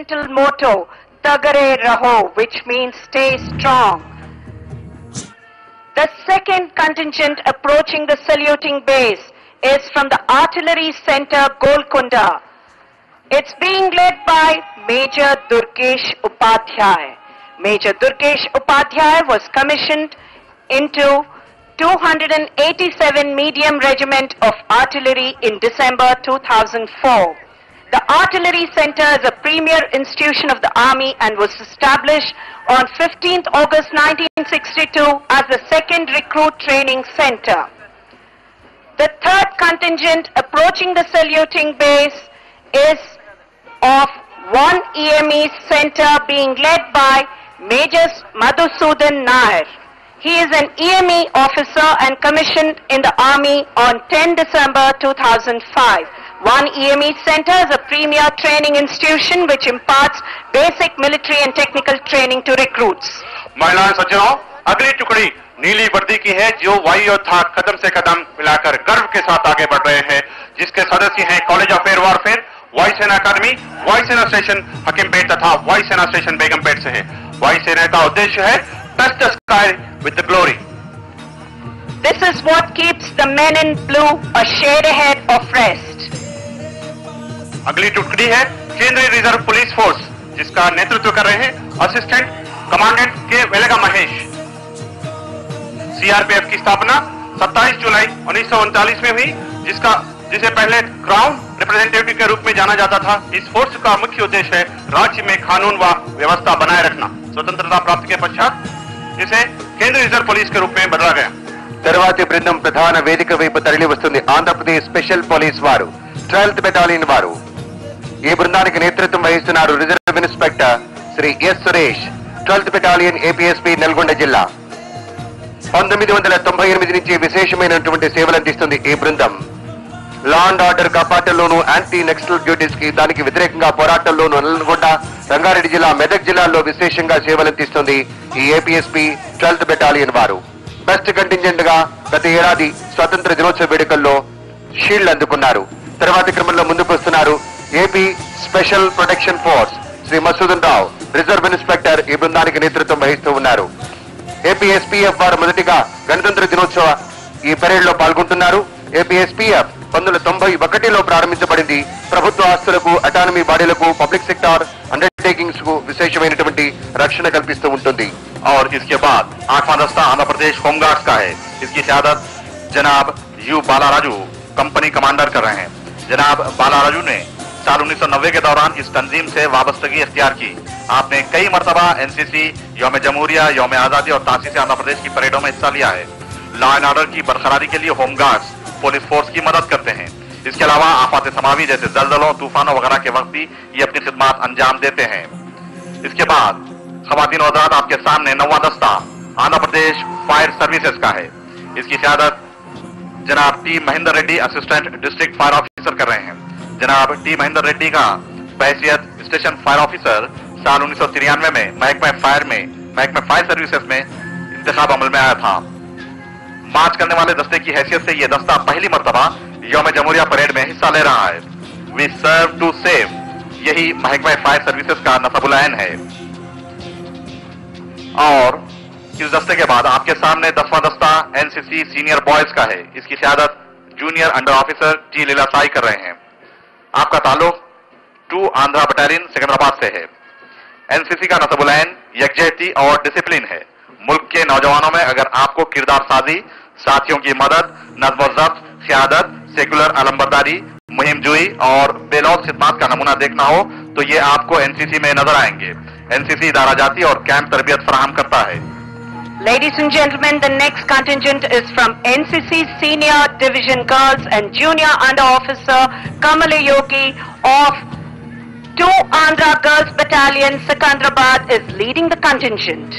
regimental motto, Tagare Raho, which means stay strong. The second contingent approaching the saluting base is from the Artillery Center, Golconda. It's being led by Major Durgesh Upadhyay. Major Durgesh Upadhyay was commissioned into 287 Medium Regiment of Artillery in December 2004. The Artillery Center is a premier institution of the Army and was established on 15th August 1962 as the second recruit training center. The third contingent approaching the saluting base is of 1 EME center being led by Major Madhusudan Nair. He is an EME officer and commissioned in the Army on 10 December 2005. 1 EME Center is a premier training institution which imparts basic military and technical training to recruits. महिलाएं सज्जनों, अगली टुकड़ी नीली वर्दी की है जो वायु योद्धा कदम से कदम मिलाकर गर्व के साथ आगे बढ़ रहे हैं, जिसके सदस्य हैं कॉलेज ऑफ एयर वॉरफेयर, वायुसेना अकादमी, वायुसेना स्टेशन हकीमपेट तथा वायुसेना स्टेशन बेगमपेट से है। वायुसेना का उद्देश्य है touch the sky with the glory. This is what keeps the men in blue a shade ahead of rest. अगली टुकड़ी है केंद्रीय रिजर्व पुलिस फोर्स, जिसका नेतृत्व कर रहे हैं असिस्टेंट कमांडेंट के वेलेगा महेश। सीआरपीएफ की स्थापना 27 जुलाई 1939 में हुई, जिसे पहले क्राउन रिप्रेजेंटेटिव के रूप में जाना जाता था। इस फोर्स का मुख्य उद्देश्य है राज्य में कानून व व्यवस्था बनाए रखना। स्वतंत्रता प्राप्ति के पश्चात इसे केंद्रीय रिजर्व पुलिस के रूप में बदला गया। తర్వాతి బృందం ప్రధాన వేదిక వైపు తరలి వస్తుంది ఆంధ్రప్రదేశ్ స్పెషల్ పోలీస్ వారు 12th బెటాలియన్ వారు. ఈ బృందానికి నేతృత్వం వహిస్తున్నారు reserve inspector Shri S Suresh, 12th battalion APSP Nalgonda జిల్లా. 1998 నుంచి విశేషమైనటువంటి సేవలు అందిస్తుంది ఈ బృందం. లా అండ్ ఆర్డర్ కాపాటంలోను యాంటీ నక్సల్ డ్యూటీస్ కి దానికి వ్యతిరేకంగా పోరాటంలోను నల్గొండ, రంగారెడ్డి జిల్లా, మెదక్ జిల్లాల్లో విశేషంగా సేవలందిస్తుంది ఈ ఏపీఎస్పీ 12th బెటాలియన్ వారు. బెస్ట్ కంటింజెంట్ గా గత ఏడాది స్వాతంత్ర దినోత్సవ వేడుకల్లో షీల్డ్ అందుకున్నారు. తర్వాతి క్రమంలో ముందుకు వస్తున్నారు AP special protection force Shri Masudan Rao, reserve inspector ఈ బృందానికి నేతృత్వం వహిస్తూ ఉన్నారు. ఏపీఎస్పీఎఫ్ వారు మొదటిగా గణతంత్ర దినోత్సవ ఈ పరేడ్ లో పాల్గొంటున్నారు. ఏపీఎస్పీఎఫ్ 1991లో ప్రారంభించబడింది. ప్రభుత్వ ఆస్తులకు, అటానమీ బాడీలకు, పబ్లిక్ సెక్టార్ अंडरटेकिंग्स को विशेषమైనటువంటి రక్షణ కల్పిస్తూ ఉంటుంది. और इसके बाद 8वां दस्ता आंध्र प्रदेश होमगार्ड्स का है। इसकी क़यादत जनाब यू बालाराजू कंपनी कमांडर कर रहे हैं। जनाब बालाराजू ने साल 1990 के दौरान इस तंजीम से वाबस्तगी इख्तियार की। आपने कई मरतबा एनसीसी, यौम जमहूरिया, यौम आजादी और तासीस आंध्र प्रदेश की परेडों में हिस्सा लिया है। लॉ एंड ऑर्डर की बरकरारी के लिए होमगार्ड्स पुलिस फोर्स की मदद करते हैं। इसके अलावा आफात समावी जैसे जलजलों, तूफानों वगैरह के वक्त भी ये अपनी खिदमत अंजाम देते हैं। इसके बाद खवातीन और हज़रात, आपके सामने 9वां दस्ता आंध्र प्रदेश फायर सर्विसेज का है। इसकी क़यादत जनाब T Mahendra Reddy assistant district fire officer कर रहे हैं। जनाब टी महेंद्र रेड्डी का बहैसियत स्टेशन फायर ऑफिसर साल 1993 में महकमा फायर सर्विसेज में इंतखाब अमल में आया था। मार्च करने वाले दस्ते की हैसियत से यह दस्ता पहली मर्तबा यौम जमहूरिया परेड में हिस्सा ले रहा है। वी सर्व टू सेव, यही महकमा फायर सर्विसेज का नसबुल-ऐन है। और इस दस्ते के बाद आपके सामने 10वां दस्ता एनसीसी सीनियर बॉयज का है। इसकी क़यादत जूनियर अंडर ऑफिसर टी लीलासाई कर रहे हैं। आपका ताल्लुक 2 आंध्रा बटालियन सिकंदराबाद से है। एनसीसी का नसबुल-ऐन यकजहती और डिसिप्लिन है। मुल्क के नौजवानों में अगर आपको किरदार साजी, साथियों की मदद, नज़्म व ज़ब्त, क़यादत, सेकुलर अलमबरदारी, मुहिम जुई और बेलौस खिदमत का नमूना देखना हो तो ये आपको एनसीसी में नजर आएंगे। एनसीसी इदारा जाती और कैंप तरबियत फराहम करता है। Ladies and gentlemen, the next contingent is from NCC Senior Division Girls and Junior Under Officer Kamala Yogi of 2 Andhra Girls Battalion Secunderabad is leading the contingent.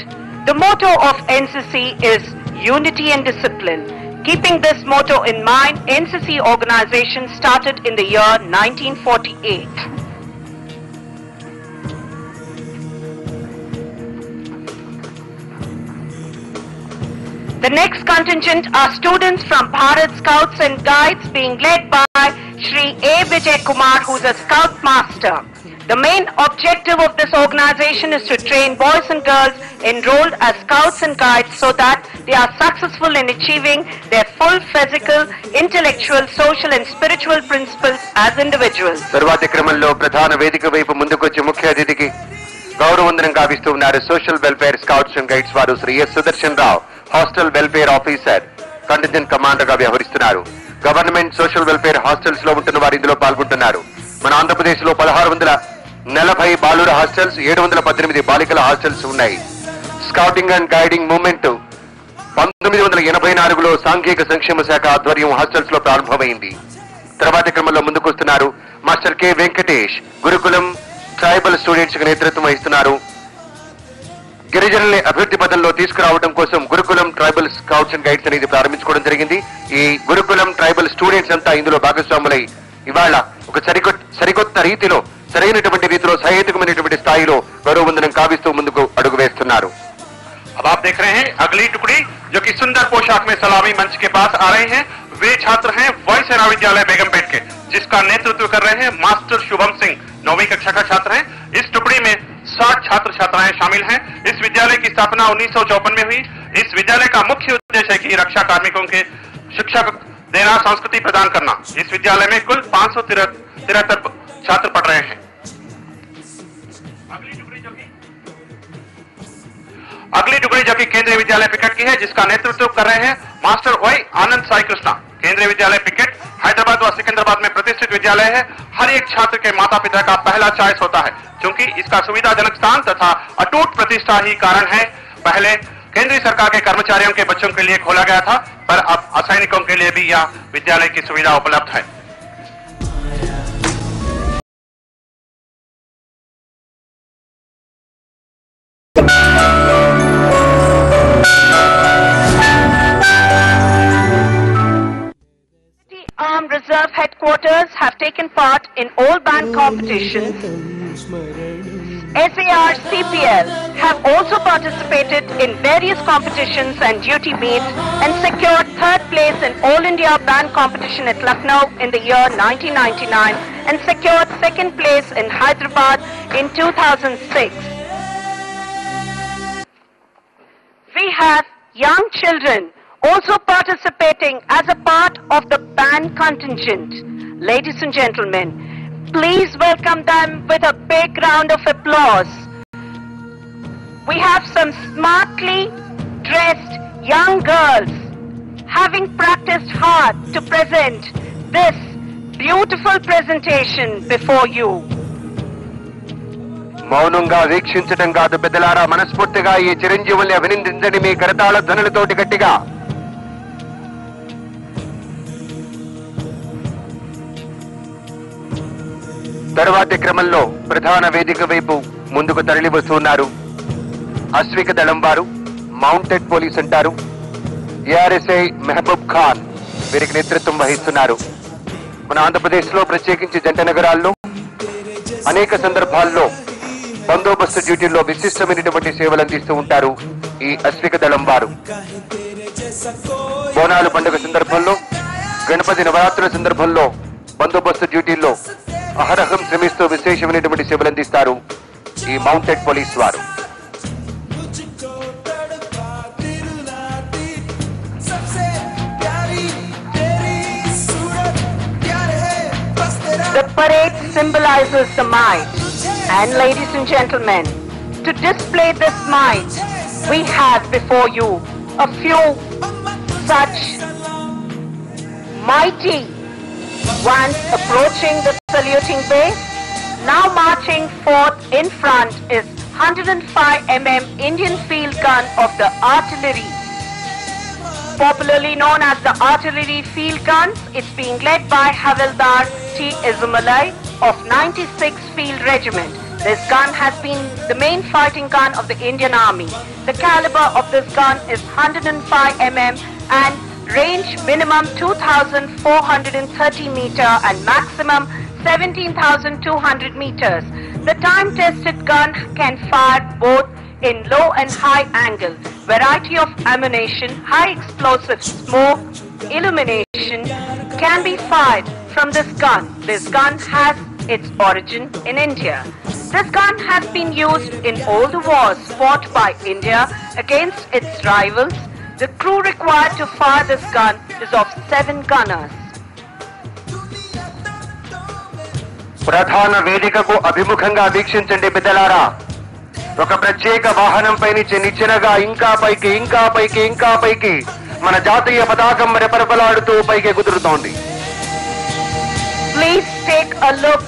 The motto of NCC is unity and discipline. Keeping this motto in mind, NCC organization started in the year 1948. The next contingent are students from Bharat Scouts and Guides being led by Shri A. Vijay Kumar, who's a Scout Master. The main objective of this organization is to train boys and girls enrolled as scouts and guides so that they are successful in achieving their full physical, intellectual, social and spiritual principles as individuals. తరువాతి క్రమంలో ప్రధాన వేదిక వైపు ముందుకొచ్చి ముఖ్య అతిథికి గౌరవవందనం గావిస్తూ ఉన్నారు social welfare scouts and guides వారు Shri S Sudarshan Rao, hostel welfare officer, contingent commander గా వ్యవహరిస్తున్నారు. గవర్నమెంట్ సోషల్ వెల్ఫేర్ హాస్టల్స్ లో ఉంటున్న వారు ఇందులో పాల్గొంటున్నారు. మన ఆంధ్రప్రదేశ్ లో 1640 బాలుర హాస్టల్స్, 718 బాలికల హాస్టల్స్ ఉన్నాయి. స్కౌటింగ్ అండ్ గైడింగ్ మూవ్మెంట్ 1984లో సాంఘిక సంక్షేమ శాఖ ఆధ్వర్యం హాస్టల్స్ లో ప్రారంభమైంది. తర్వాతి క్రమంలో ముందుకొస్తున్నారు మాస్టర్ కె వెంకటేష్, గురుకులం ట్రైబల్ స్టూడెంట్స్ కి నేతృత్వం వహిస్తున్నారు. గిరిజనుల్ని అభివృద్ధి పథంలో తీసుకురావడం కోసం గురుకులం ట్రైబల్ స్కౌట్స్ అండ్ గైడ్స్ అనేది ప్రారంభించుకోవడం జరిగింది. ఈ గురుకులం ట్రైబల్ స్టూడెంట్స్ అంతా ఇందులో భాగస్వాములై ఇవాళ ఒక సరికొత్త రీతిలో, సరైనటువంటి రీతిలో, సహేతుకమైనటువంటి స్థాయిలో గౌరవవందనం కావిస్తూ ముందుకు అడుగు వేస్తున్నారు. अब आप देख रहे हैं अगली टुकड़ी जो कि सुंदर पोशाक में सलामी मंच के पास आ रहे हैं. वे छात्र हैं वायुसेना विद्यालय बेगमपेट के, जिसका नेतृत्व कर रहे हैं मास्टर शुभम सिंह, 9वीं कक्षा का छात्र हैं. इस टुकड़ी में 60 छात्र छात्राएं शामिल हैं. इस विद्यालय की स्थापना 1954 में हुई. इस विद्यालय का मुख्य उद्देश्य है कि रक्षा कार्मिकों के शिक्षा देना, संस्कृति प्रदान करना. इस विद्यालय में कुल 573 छात्र पढ़ रहे हैं. अगली टुकड़ी जो कि केंद्रीय विद्यालय पिकेट की है, जिसका नेतृत्व कर रहे हैं मास्टर वाई आनंद साई कृष्णा. केंद्रीय विद्यालय पिकेट हैदराबाद व सिकंदराबाद में प्रतिष्ठित विद्यालय है. हर एक छात्र के माता पिता का पहला चॉइस होता है, क्योंकि इसका सुविधाजनक स्थान तथा अटूट प्रतिष्ठा ही कारण है. पहले केंद्रीय सरकार के कर्मचारियों के बच्चों के लिए खोला गया था, पर अब असैनिकों के लिए भी यह विद्यालय की सुविधा उपलब्ध है. Armed Reserve headquarters have taken part in all band competitions. SAR CPL have also participated in various competitions and duty meets and secured 3rd place in All India Band competition at Lucknow in the year 1999 and secured 2nd place in Hyderabad in 2006. We have young children also participating as a part of the band contingent. Ladies and gentlemen, please welcome them with a big round of applause. We have some smartly dressed young girls having practiced hard to present this beautiful presentation before you. మౌనంగా వీక్షించడం కాదు పెద్దలారా, మనస్ఫూర్తిగా ఈ చిరంజీవుల్ని అభినందించండి మీ కరతాళ ధ్వనులతోటి గట్టిగా. తరువాతి క్రమంలో ప్రధాన వేదిక వైపు ముందుకు తరలి వస్తున్నారు అశ్విక దళం వారు, మౌంటెడ్ పోలీస్ అంటారు. ఏఆర్ఎస్ఐ మెహబూబ్ ఖాన్ వీరికి నేతృత్వం వహిస్తున్నారు. మన ఆంధ్రప్రదేశ్ లో ప్రత్యేకించి జంట నగరాల్లో అనేక సందర్భాల్లో బందోబస్తు డ్యూటీల్లో విశిష్టమైనటువంటి సేవలు అందిస్తూ ఉంటారు ఈ అశ్విక దళం వారు. బోనాలు పండుగ సందర్భంలో, గణపతి నవరాత్రుల సందర్భంలో బందోబస్తు డ్యూటీల్లో అహరహం శ్రమిస్తూ విశేషమైనటువంటి సేవలు అందిస్తారు ఈ మౌంటెడ్ పోలీస్ వారు. The parade symbolizes the might. And ladies and gentlemen, to display this might, we have before you a few such mighty ones approaching the saluting base. Now marching forth in front is 105 mm Indian field gun of the artillery. Popularly known as the artillery field guns, it's being led by Havildar T. Izumalai of 96 Field Regiment. This gun has been the main fighting gun of the Indian Army. The caliber of this gun is 105 mm and range minimum 2,430 meter and maximum 17,200 meters. The time-tested gun can fire both in low and high angle. Variety of ammunition, high explosive smoke, illumination can be fired from this gun. This gun has its origin in India. This gun has been used in all the wars fought by India against its rivals. The crew required to fire this gun is of 7 gunners. ప్రధాన వేదికకు అభిముఖంగా వీక్షించండి బిడ్డలారా. ఒక ప్రత్యేక వాహనంపై నుంచి నిచ్చెనగా ఇంకా పైకి ఇంకా పైకి ఇంకా పైకి మన జాతీయ పతాకం రెపరెపలాడుతూ పైకి కుదురుతోంది. Please take a look